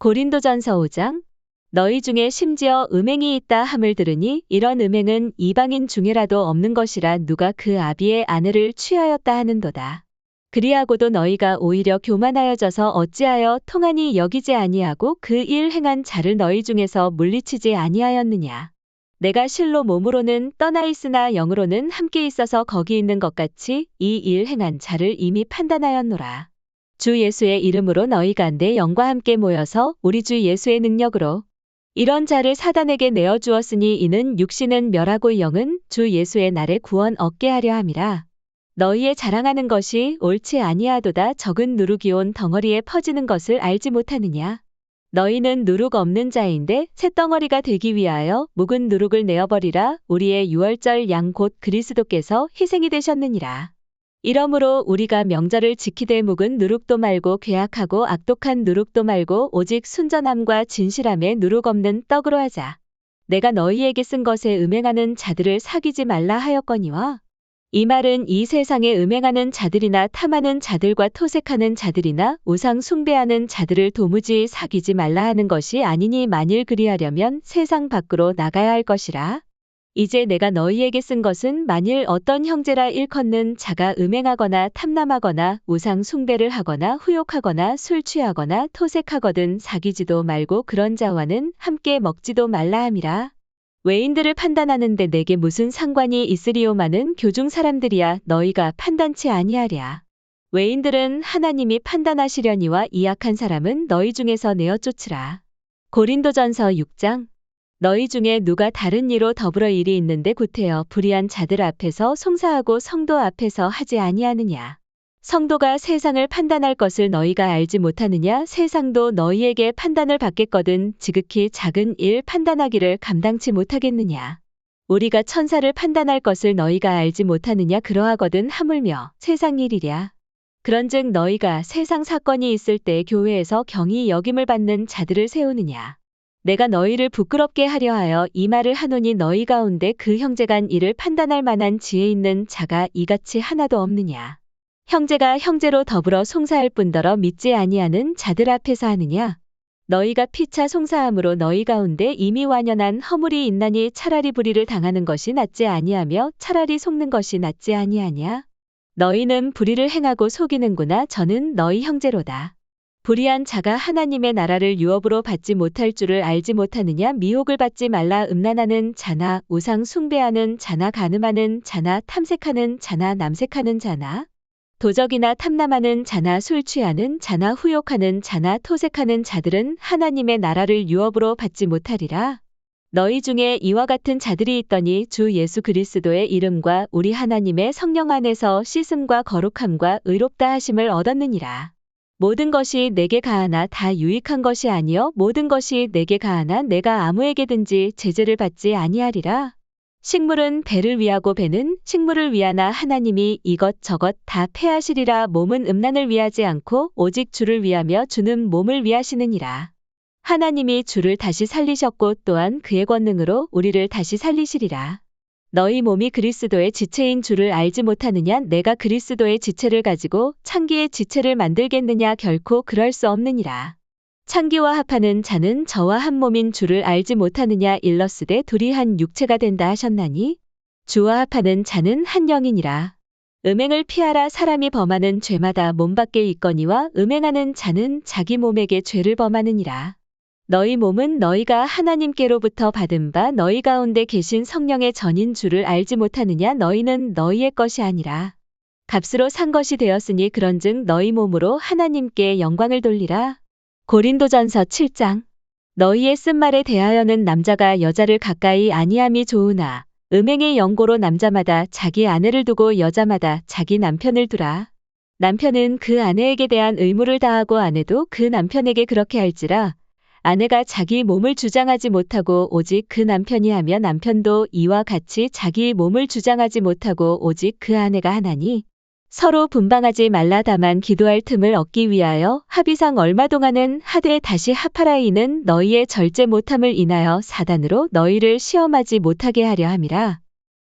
고린도전서 5장. 너희 중에 심지어 음행이 있다 함을 들으니 이런 음행은 이방인 중에라도 없는 것이라 누가 그 아비의 아내를 취하였다 하는도다. 그리하고도 너희가 오히려 교만하여져서 어찌하여 통하니 여기지 아니하고 그 일 행한 자를 너희 중에서 물리치지 아니하였느냐. 내가 실로 몸으로는 떠나 있으나 영으로는 함께 있어서 거기 있는 것 같이 이 일 행한 자를 이미 판단하였노라. 주 예수의 이름으로 너희가 내 영과 함께 모여서 우리 주 예수의 능력으로 이런 자를 사단에게 내어 주었으니 이는 육신은 멸하고 영은 주 예수의 날에 구원 얻게 하려 함이라. 너희의 자랑하는 것이 옳지 아니하도다. 적은 누룩이 온 덩어리에 퍼지는 것을 알지 못하느냐. 너희는 누룩 없는 자인데 쇳덩어리가 되기 위하여 묵은 누룩을 내어버리라. 우리의 유월절 양 곧 그리스도께서 희생이 되셨느니라. 이러므로 우리가 명절을 지키되 묵은 누룩도 말고 괴악하고 악독한 누룩도 말고 오직 순전함과 진실함에 누룩 없는 떡으로 하자. 내가 너희에게 쓴 것에 음행하는 자들을 사귀지 말라 하였거니와 이 말은 이 세상에 음행하는 자들이나 탐하는 자들과 토색하는 자들이나 우상 숭배하는 자들을 도무지 사귀지 말라 하는 것이 아니니 만일 그리하려면 세상 밖으로 나가야 할 것이라. 이제 내가 너희에게 쓴 것은 만일 어떤 형제라 일컫는 자가 음행하거나 탐남하거나 우상 숭배를 하거나 후욕하거나 술 취하거나 토색하거든 사귀지도 말고 그런 자와는 함께 먹지도 말라 함이라. 외인들을 판단하는데 내게 무슨 상관이 있으리오마는 교중 사람들이야 너희가 판단치 아니하랴. 외인들은 하나님이 판단하시려니와 이 악한 사람은 너희 중에서 내어 쫓으라. 고린도전서 6장. 너희 중에 누가 다른 이로 더불어 일이 있는데 구태여 불의한 자들 앞에서 송사하고 성도 앞에서 하지 아니하느냐. 성도가 세상을 판단할 것을 너희가 알지 못하느냐. 세상도 너희에게 판단을 받겠거든 지극히 작은 일 판단하기를 감당치 못하겠느냐. 우리가 천사를 판단할 것을 너희가 알지 못하느냐. 그러하거든 하물며 세상 일이랴. 그런즉 너희가 세상 사건이 있을 때 교회에서 경히 여김을 받는 자들을 세우느냐. 내가 너희를 부끄럽게 하려 하여 이 말을 하노니 너희 가운데 그 형제간 이를 판단할 만한 지혜 있는 자가 이같이 하나도 없느냐. 형제가 형제로 더불어 송사할 뿐더러 믿지 아니하는 자들 앞에서 하느냐. 너희가 피차 송사함으로 너희 가운데 이미 완연한 허물이 있나니 차라리 불의를 당하는 것이 낫지 아니하며 차라리 속는 것이 낫지 아니하냐. 너희는 불의를 행하고 속이는구나. 저는 너희 형제로다. 불의한 자가 하나님의 나라를 유업으로 받지 못할 줄을 알지 못하느냐. 미혹을 받지 말라. 음란하는 자나 우상 숭배하는 자나 간음하는 자나 탐색하는 자나 남색하는 자나 도적이나 탐남하는 자나 술 취하는 자나 후욕하는 자나 토색하는 자들은 하나님의 나라를 유업으로 받지 못하리라. 너희 중에 이와 같은 자들이 있더니 주 예수 그리스도의 이름과 우리 하나님의 성령 안에서 씻음과 거룩함과 의롭다 하심을 얻었느니라. 모든 것이 내게 가하나 다 유익한 것이 아니요 모든 것이 내게 가하나 내가 아무에게든지 제재를 받지 아니하리라. 식물은 배를 위하고 배는 식물을 위하나 하나님이 이것저것 다 패하시리라. 몸은 음란을 위하지 않고 오직 주를 위하며 주는 몸을 위하시느니라. 하나님이 주를 다시 살리셨고 또한 그의 권능으로 우리를 다시 살리시리라. 너희 몸이 그리스도의 지체인 줄을 알지 못하느냐. 내가 그리스도의 지체를 가지고 창기의 지체를 만들겠느냐. 결코 그럴 수 없느니라. 창기와 합하는 자는 저와 한 몸인 줄을 알지 못하느냐. 일러스되 둘이 한 육체가 된다 하셨나니 주와 합하는 자는 한 영이니라. 음행을 피하라. 사람이 범하는 죄마다 몸 밖에 있거니와 음행하는 자는 자기 몸에게 죄를 범하느니라. 너희 몸은 너희가 하나님께로부터 받은 바 너희 가운데 계신 성령의 전인 줄을 알지 못하느냐. 너희는 너희의 것이 아니라 값으로 산 것이 되었으니 그런즉 너희 몸으로 하나님께 영광을 돌리라. 고린도전서 7장. 너희의 쓴 말에 대하여는 남자가 여자를 가까이 아니함이 좋으나 음행의 영고로 남자마다 자기 아내를 두고 여자마다 자기 남편을 두라. 남편은 그 아내에게 대한 의무를 다하고 아내도 그 남편에게 그렇게 할지라. 아내가 자기 몸을 주장하지 못하고 오직 그 남편이 하며 남편도 이와 같이 자기 몸을 주장하지 못하고 오직 그 아내가 하나니 서로 분방하지 말라. 다만 기도할 틈을 얻기 위하여 합의상 얼마 동안은 하되 다시 합하라. 이는 너희의 절제 못함을 인하여 사단으로 너희를 시험하지 못하게 하려 함이라.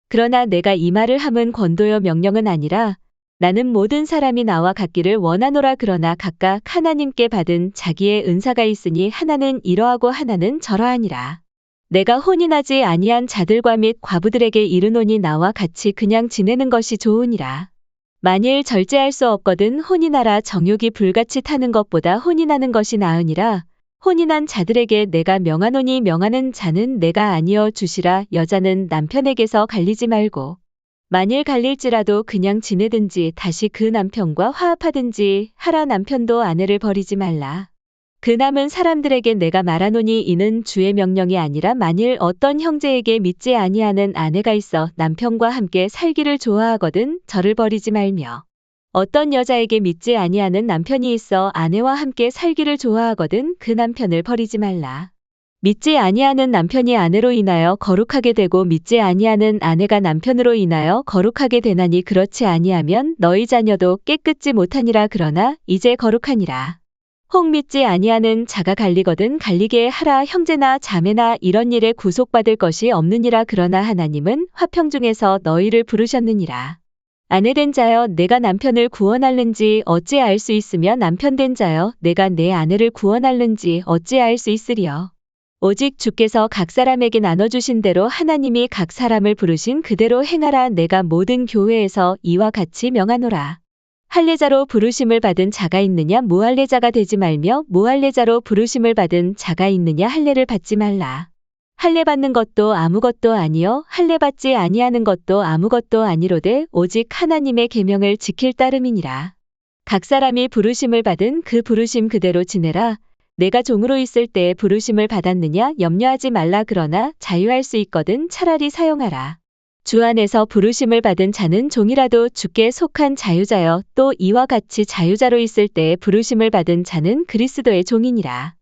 그러나 내가 이 말을 함은 권도요 명령은 아니라 나는 모든 사람이 나와 같기를 원하노라. 그러나 각각 하나님께 받은 자기의 은사가 있으니 하나는 이러하고 하나는 저러하니라. 내가 혼인하지 아니한 자들과 및 과부들에게 이르노니 나와 같이 그냥 지내는 것이 좋으니라. 만일 절제할 수 없거든 혼인하라. 정욕이 불같이 타는 것보다 혼인하는 것이 나으니라. 혼인한 자들에게 내가 명하노니 명하는 자는 내가 아니여 주시라. 여자는 남편에게서 갈리지 말고 만일 갈릴지라도 그냥 지내든지 다시 그 남편과 화합하든지 하라. 남편도 아내를 버리지 말라. 그 남은 사람들에게 내가 말하노니 이는 주의 명령이 아니라 만일 어떤 형제에게 믿지 아니하는 아내가 있어 남편과 함께 살기를 좋아하거든 저를 버리지 말며 어떤 여자에게 믿지 아니하는 남편이 있어 아내와 함께 살기를 좋아하거든 그 남편을 버리지 말라. 믿지 아니하는 남편이 아내로 인하여 거룩하게 되고 믿지 아니하는 아내가 남편으로 인하여 거룩하게 되나니 그렇지 아니하면 너희 자녀도 깨끗지 못하니라. 그러나 이제 거룩하니라. 혹 믿지 아니하는 자가 갈리거든 갈리게 하라. 형제나 자매나 이런 일에 구속받을 것이 없느니라. 그러나 하나님은 화평 중에서 너희를 부르셨느니라. 아내된 자여 내가 남편을 구원할는지 어찌 알 수 있으며 남편된 자여 내가 내 아내를 구원할는지 어찌 알 수 있으리요. 오직 주께서 각 사람에게 나눠주신 대로 하나님이 각 사람을 부르신 그대로 행하라. 내가 모든 교회에서 이와 같이 명하노라. 할례자로 부르심을 받은 자가 있느냐 무할례자가 되지 말며 무할례자로 부르심을 받은 자가 있느냐 할례를 받지 말라. 할례 받는 것도 아무것도 아니요 할례 받지 아니하는 것도 아무것도 아니로되 오직 하나님의 계명을 지킬 따름이니라. 각 사람이 부르심을 받은 그 부르심 그대로 지내라. 내가 종으로 있을 때에 부르심을 받았느냐 염려하지 말라. 그러나 자유할 수 있거든 차라리 사용하라. 주 안에서 부르심을 받은 자는 종이라도 주께 속한 자유자여 또 이와 같이 자유자로 있을 때에 부르심을 받은 자는 그리스도의 종이니라.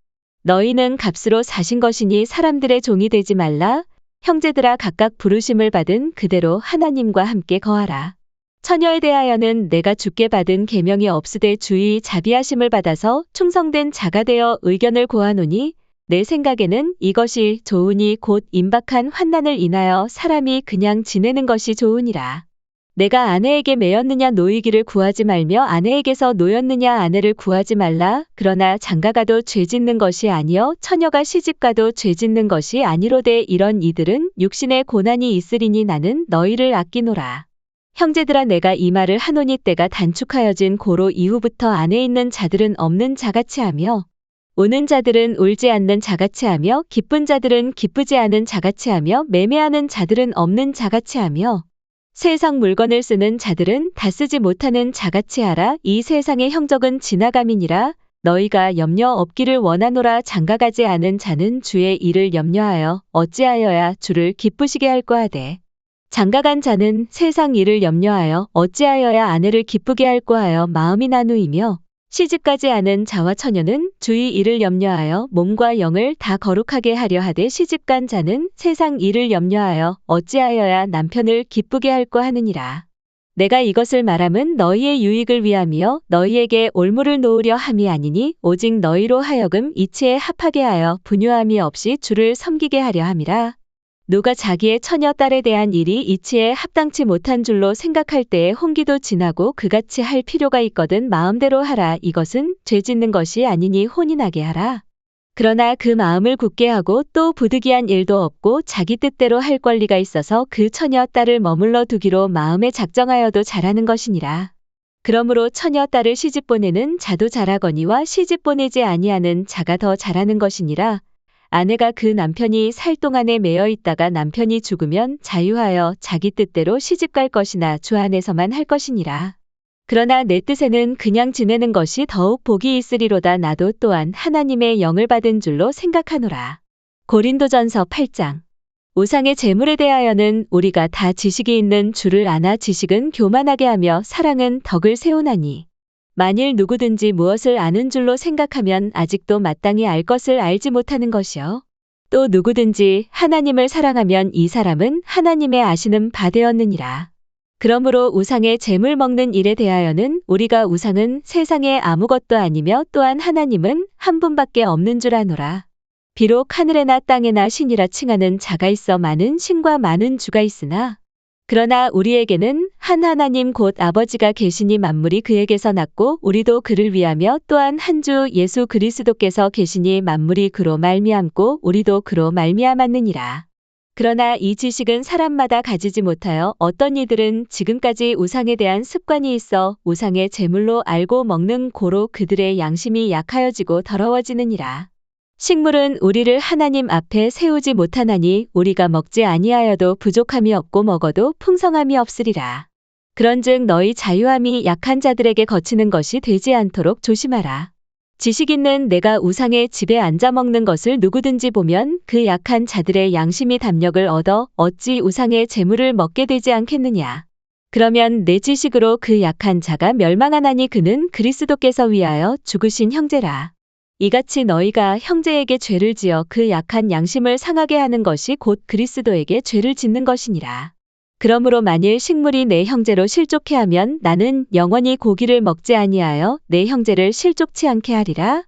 너희는 값으로 사신 것이니 사람들의 종이 되지 말라. 형제들아 각각 부르심을 받은 그대로 하나님과 함께 거하라. 처녀에 대하여는 내가 주께 받은 계명이 없으되 주의 자비하심을 받아서 충성된 자가 되어 의견을 고하노니 내 생각에는 이것이 좋으니 곧 임박한 환난을 인하여 사람이 그냥 지내는 것이 좋으니라. 내가 아내에게 매였느냐 노이기를 구하지 말며 아내에게서 노였느냐 아내를 구하지 말라. 그러나 장가가도 죄 짓는 것이 아니요 처녀가 시집가도 죄 짓는 것이 아니로되 이런 이들은 육신의 고난이 있으리니 나는 너희를 아끼노라. 형제들아 내가 이 말을 하노니 때가 단축하여진 고로 이후부터 안에 있는 자들은 없는 자같이 하며 우는 자들은 울지 않는 자같이 하며 기쁜 자들은 기쁘지 않은 자같이 하며 매매하는 자들은 없는 자같이 하며 세상 물건을 쓰는 자들은 다 쓰지 못하는 자같이 하라. 이 세상의 형적은 지나감이니라. 너희가 염려 없기를 원하노라. 장가가지 않은 자는 주의 일을 염려하여 어찌하여야 주를 기쁘시게 할까 하되 장가간 자는 세상 일을 염려하여 어찌하여야 아내를 기쁘게 할까 하여 마음이 나누이며 시집가지 않은 자와 처녀는 주의 일을 염려하여 몸과 영을 다 거룩하게 하려 하되 시집간 자는 세상 일을 염려하여 어찌하여야 남편을 기쁘게 할까 하느니라. 내가 이것을 말함은 너희의 유익을 위함이요 너희에게 올무를 놓으려 함이 아니니 오직 너희로 하여금 이치에 합하게 하여 분유함이 없이 주를 섬기게 하려 함이라. 누가 자기의 처녀 딸에 대한 일이 이치에 합당치 못한 줄로 생각할 때에 혼기도 지나고 그같이 할 필요가 있거든 마음대로 하라. 이것은 죄 짓는 것이 아니니 혼인하게 하라. 그러나 그 마음을 굳게 하고 또 부득이한 일도 없고 자기 뜻대로 할 권리가 있어서 그 처녀 딸을 머물러 두기로 마음에 작정하여도 잘하는 것이니라. 그러므로 처녀 딸을 시집 보내는 자도 잘하거니와 시집 보내지 아니하는 자가 더 잘하는 것이니라. 아내가 그 남편이 살 동안에 매여 있다가 남편이 죽으면 자유하여 자기 뜻대로 시집갈 것이나 주 안에서만 할 것이니라. 그러나 내 뜻에는 그냥 지내는 것이 더욱 복이 있으리로다. 나도 또한 하나님의 영을 받은 줄로 생각하노라. 고린도전서 8장. 우상의 제물에 대하여는 우리가 다 지식이 있는 줄을 아나 지식은 교만하게 하며 사랑은 덕을 세우나니 만일 누구든지 무엇을 아는 줄로 생각하면 아직도 마땅히 알 것을 알지 못하는 것이요. 또 누구든지 하나님을 사랑하면 이 사람은 하나님의 아시는 바 되었느니라. 그러므로 우상의 제물 먹는 일에 대하여는 우리가 우상은 세상에 아무것도 아니며 또한 하나님은 한 분밖에 없는 줄 아노라. 비록 하늘에나 땅에나 신이라 칭하는 자가 있어 많은 신과 많은 주가 있으나 그러나 우리에게는 한 하나님 곧 아버지가 계시니 만물이 그에게서 났고 우리도 그를 위하며 또한 한 주 예수 그리스도께서 계시니 만물이 그로 말미암고 우리도 그로 말미암았느니라. 그러나 이 지식은 사람마다 가지지 못하여 어떤 이들은 지금까지 우상에 대한 습관이 있어 우상의 제물로 알고 먹는 고로 그들의 양심이 약하여지고 더러워지느니라. 식물은 우리를 하나님 앞에 세우지 못하나니 우리가 먹지 아니하여도 부족함이 없고 먹어도 풍성함이 없으리라. 그런즉 너희 자유함이 약한 자들에게 거치는 것이 되지 않도록 조심하라. 지식 있는 내가 우상의 집에 앉아 먹는 것을 누구든지 보면 그 약한 자들의 양심이 담력을 얻어 어찌 우상의 재물을 먹게 되지 않겠느냐. 그러면 내 지식으로 그 약한 자가 멸망하나니 그는 그리스도께서 위하여 죽으신 형제라. 이같이 너희가 형제에게 죄를 지어 그 약한 양심을 상하게 하는 것이 곧 그리스도에게 죄를 짓는 것이니라. 그러므로 만일 식물이 내 형제로 실족해 하면 나는 영원히 고기를 먹지 아니하여 내 형제를 실족치 않게 하리라.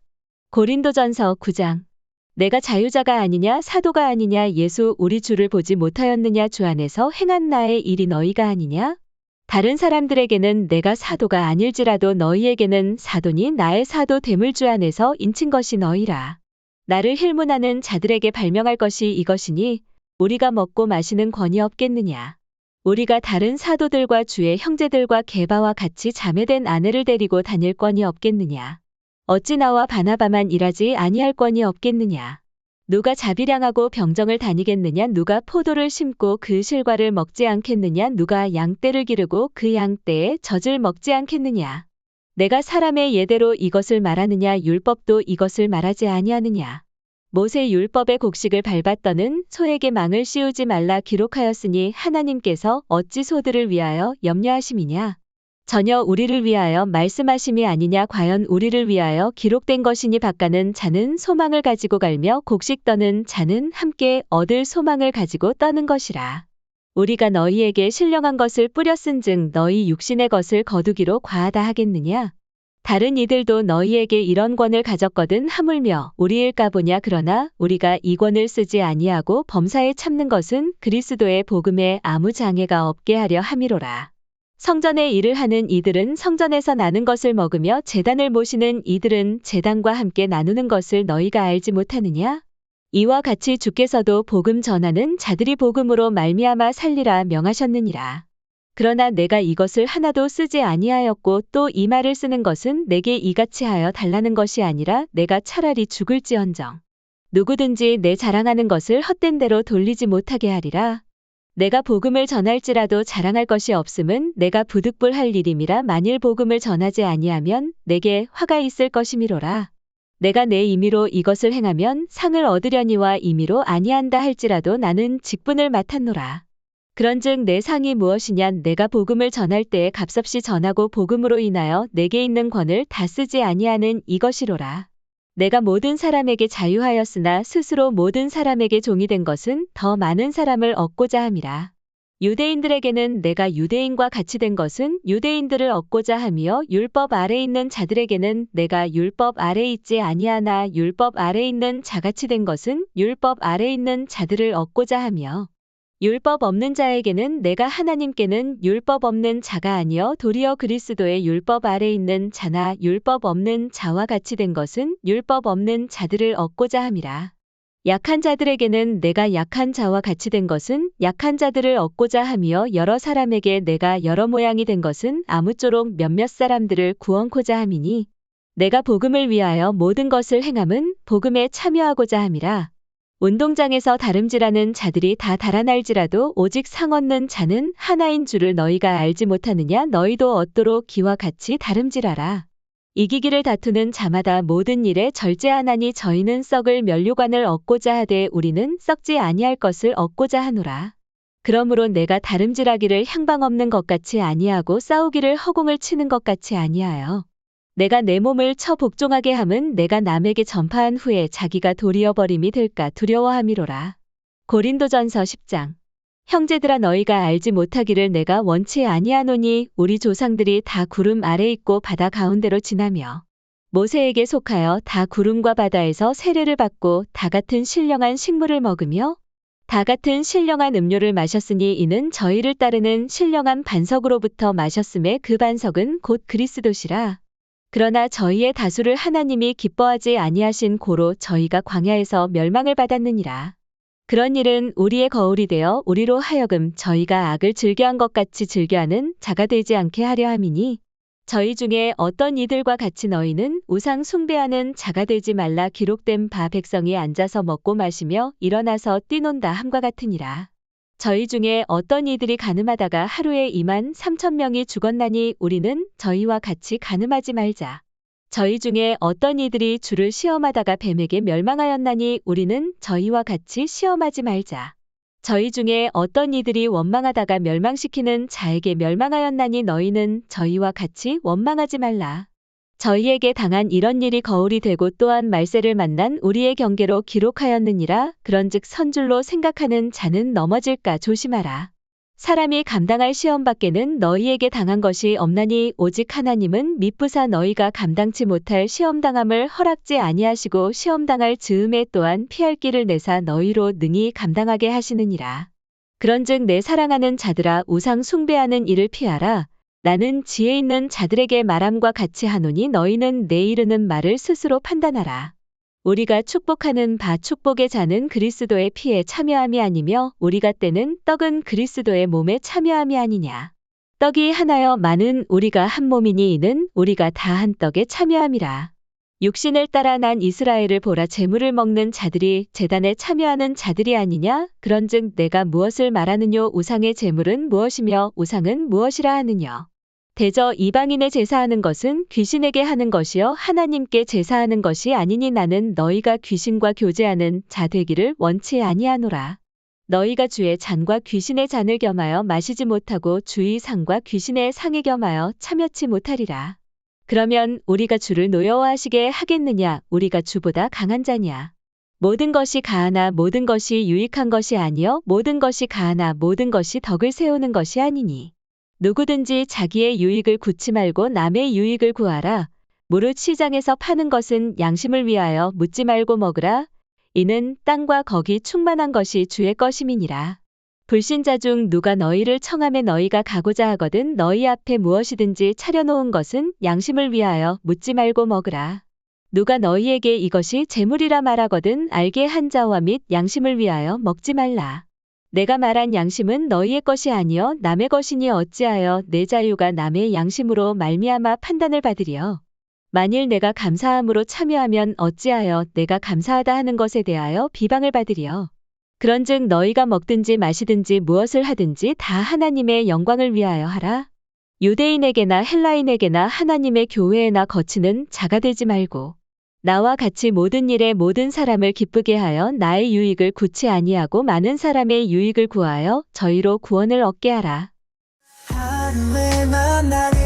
고린도전서 9장. 내가 자유자가 아니냐 사도가 아니냐 예수 우리 주를 보지 못하였느냐 주 안에서 행한 나의 일이 너희가 아니냐? 다른 사람들에게는 내가 사도가 아닐지라도 너희에게는 사도니 나의 사도 됨을 주 안에서 인친 것이 너희라. 나를 힐문하는 자들에게 발명할 것이 이것이니 우리가 먹고 마시는 권이 없겠느냐. 우리가 다른 사도들과 주의 형제들과 게바와 같이 자매된 아내를 데리고 다닐 권이 없겠느냐. 어찌 나와 바나바만 일하지 아니할 권이 없겠느냐. 누가 자비량하고 병정을 다니겠느냐 누가 포도를 심고 그 실과를 먹지 않겠느냐 누가 양떼를 기르고 그 양떼의 젖을 먹지 않겠느냐. 내가 사람의 예대로 이것을 말하느냐 율법도 이것을 말하지 아니하느냐. 모세 율법의 곡식을 밟았더는 소에게 망을 씌우지 말라 기록하였으니 하나님께서 어찌 소들을 위하여 염려하심이냐. 전혀 우리를 위하여 말씀하심이 아니냐 과연 우리를 위하여 기록된 것이니 밭가는 자는 소망을 가지고 갈며 곡식 떠는 자는 함께 얻을 소망을 가지고 떠는 것이라. 우리가 너희에게 신령한 것을 뿌렸은즉 너희 육신의 것을 거두기로 과하다 하겠느냐. 다른 이들도 너희에게 이런 권을 가졌거든 하물며 우리일까 보냐 그러나 우리가 이 권을 쓰지 아니하고 범사에 참는 것은 그리스도의 복음에 아무 장애가 없게 하려 함이로라. 성전의 일을 하는 이들은 성전에서 나는 것을 먹으며 제단을 모시는 이들은 제단과 함께 나누는 것을 너희가 알지 못하느냐? 이와 같이 주께서도 복음 전하는 자들이 복음으로 말미암아 살리라 명하셨느니라. 그러나 내가 이것을 하나도 쓰지 아니하였고 또 이 말을 쓰는 것은 내게 이같이 하여 달라는 것이 아니라 내가 차라리 죽을지언정. 누구든지 내 자랑하는 것을 헛된 대로 돌리지 못하게 하리라. 내가 복음을 전할지라도 자랑할 것이 없음은 내가 부득불할 일임이라 만일 복음을 전하지 아니하면 내게 화가 있을 것이미로라. 내가 내 임의로 이것을 행하면 상을 얻으려니와 임의로 아니한다 할지라도 나는 직분을 맡았노라. 그런즉 내 상이 무엇이냐 내가 복음을 전할 때에 값없이 전하고 복음으로 인하여 내게 있는 권을 다 쓰지 아니하는 이것이로라. 내가 모든 사람에게 자유하였으나 스스로 모든 사람에게 종이 된 것은 더 많은 사람을 얻고자 함이라. 유대인들에게는 내가 유대인과 같이 된 것은 유대인들을 얻고자 하며 율법 아래 있는 자들에게는 내가 율법 아래 있지 아니하나 율법 아래 있는 자같이 된 것은 율법 아래 있는 자들을 얻고자 하며 율법 없는 자에게는 내가 하나님께는 율법 없는 자가 아니여 도리어 그리스도의 율법 아래 있는 자나 율법 없는 자와 같이 된 것은 율법 없는 자들을 얻고자 함이라. 약한 자들에게는 내가 약한 자와 같이 된 것은 약한 자들을 얻고자 하며 여러 사람에게 내가 여러 모양이 된 것은 아무쪼록 몇몇 사람들을 구원코자 함이니 내가 복음을 위하여 모든 것을 행함은 복음에 참여하고자 함이라. 운동장에서 다름질하는 자들이 다 달아날지라도 오직 상 얻는 자는 하나인 줄을 너희가 알지 못하느냐 너희도 얻도록 기와 같이 다름질하라. 이기기를 다투는 자마다 모든 일에 절제하나니 저희는 썩을 면류관을 얻고자 하되 우리는 썩지 아니할 것을 얻고자 하노라. 그러므로 내가 다름질하기를 향방 없는 것 같이 아니하고 싸우기를 허공을 치는 것 같이 아니하여 내가 내 몸을 쳐 복종하게 함은 내가 남에게 전파한 후에 자기가 도리어 버림이 될까 두려워함이로라. 고린도전서 10장. 형제들아 너희가 알지 못하기를 내가 원치 아니하노니 우리 조상들이 다 구름 아래 있고 바다 가운데로 지나며 모세에게 속하여 다 구름과 바다에서 세례를 받고 다 같은 신령한 식물을 먹으며 다 같은 신령한 음료를 마셨으니 이는 저희를 따르는 신령한 반석으로부터 마셨음에 그 반석은 곧 그리스도시라. 그러나 저희의 다수를 하나님이 기뻐하지 아니하신 고로 저희가 광야에서 멸망을 받았느니라. 그런 일은 우리의 거울이 되어 우리로 하여금 저희가 악을 즐겨한 것 같이 즐겨하는 자가 되지 않게 하려 함이니 저희 중에 어떤 이들과 같이 너희는 우상 숭배하는 자가 되지 말라 기록된 바 백성이 앉아서 먹고 마시며 일어나서 뛰논다 함과 같으니라. 저희 중에 어떤 이들이 가늠하다가 하루에 23,000명이 죽었나니 우리는 저희와 같이 가늠하지 말자. 저희 중에 어떤 이들이 주를 시험하다가 뱀에게 멸망하였나니 우리는 저희와 같이 시험하지 말자. 저희 중에 어떤 이들이 원망하다가 멸망시키는 자에게 멸망하였나니 너희는 저희와 같이 원망하지 말라. 저희에게 당한 이런 일이 거울이 되고 또한 말세를 만난 우리의 경계로 기록하였느니라. 그런즉 선줄로 생각하는 자는 넘어질까 조심하라. 사람이 감당할 시험 밖에는 너희에게 당한 것이 없나니 오직 하나님은 미쁘사 너희가 감당치 못할 시험당함을 허락지 아니하시고 시험당할 즈음에 또한 피할 길을 내사 너희로 능히 감당하게 하시느니라. 그런즉 내 사랑하는 자들아 우상 숭배하는 일을 피하라. 나는 지혜 있는 자들에게 말함과 같이 하노니 너희는 내 이르는 말을 스스로 판단하라. 우리가 축복하는 바 축복의 잔은 그리스도의 피에 참여함이 아니며 우리가 떼는 떡은 그리스도의 몸에 참여함이 아니냐. 떡이 하나여 많은 우리가 한 몸이니 이는 우리가 다 한 떡에 참여함이라. 육신을 따라 난 이스라엘을 보라 제물을 먹는 자들이 제단에 참여하는 자들이 아니냐. 그런즉 내가 무엇을 말하느뇨 우상의 제물은 무엇이며 우상은 무엇이라 하느뇨. 대저 이방인의 제사하는 것은 귀신에게 하는 것이요 하나님께 제사하는 것이 아니니 나는 너희가 귀신과 교제하는 자 되기를 원치 아니하노라. 너희가 주의 잔과 귀신의 잔을 겸하여 마시지 못하고 주의 상과 귀신의 상에 겸하여 참여치 못하리라. 그러면 우리가 주를 노여워하시게 하겠느냐. 우리가 주보다 강한 자냐. 모든 것이 가하나 모든 것이 유익한 것이 아니요 모든 것이 가하나 모든 것이 덕을 세우는 것이 아니니. 누구든지 자기의 유익을 구치 말고 남의 유익을 구하라. 무릇 시장에서 파는 것은 양심을 위하여 묻지 말고 먹으라. 이는 땅과 거기 충만한 것이 주의 것임이니라. 불신자 중 누가 너희를 청하매 너희가 가고자 하거든 너희 앞에 무엇이든지 차려놓은 것은 양심을 위하여 묻지 말고 먹으라. 누가 너희에게 이것이 재물이라 말하거든 알게 한 자와 및 양심을 위하여 먹지 말라. 내가 말한 양심은 너희의 것이 아니요 남의 것이니 어찌하여 내 자유가 남의 양심으로 말미암아 판단을 받으리요. 만일 내가 감사함으로 참여하면 어찌하여 내가 감사하다 하는 것에 대하여 비방을 받으리요. 그런즉 너희가 먹든지 마시든지 무엇을 하든지 다 하나님의 영광을 위하여 하라. 유대인에게나 헬라인에게나 하나님의 교회에나 거치는 자가 되지 말고 나와 같이 모든 일에 모든 사람을 기쁘게 하여 나의 유익을 구치 아니하고 많은 사람의 유익을 구하여 저희로 구원을 얻게 하라. 하루에 만나리